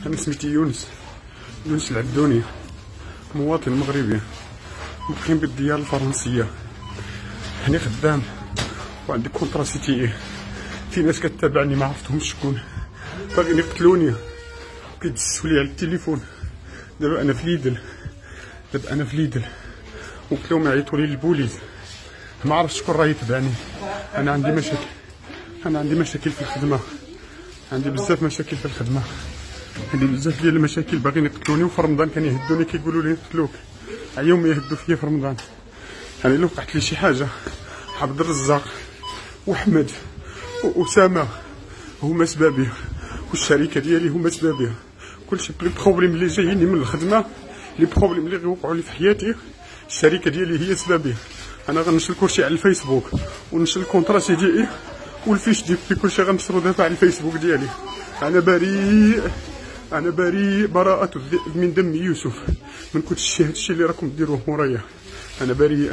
انا سميتي يونس العبدوني، مواطن مغربي مقيم بالديار الفرنسيه. هاني خدام وعندي كونطرا سي تي اي. في ناس كتابعني ما عرفتهمش شكون، باغيين يقتلوني، كيدسوا لي على التليفون. دابا انا في ليدل وقلت لهم يعيطوا لي للبوليس، ما عرفتش شكون راه يتبعني. انا عندي مشاكل في الخدمه، عندي بزاف مشاكل في الخدمه، عندي بزاف ديال المشاكل. باغيين يقتلوني، وفي رمضان كان يهدوني كيقولوا لي نقتلوك، اليوم يهدوا فيا في رمضان. انا الا وقعت لي شي حاجه، عبد الرزاق واحمد واسامه هما سبابي، والشركه ديالي هما سبابي. كلشي لي بروبليم اللي جاييني من الخدمه، لي بروبليم اللي غيوقعوا لي في حياتي، الشركه ديالي هي سبابي. انا غنشر كلشي على الفيسبوك، ونشر الكونطرا سي دي اي والفيش دي في كلشي غنشرو دابا على الفيسبوك ديالي. انا بريء براءة الذئب من دم يوسف. من كلشي هادشي اللي راكم ديروه مورايا، انا بريء.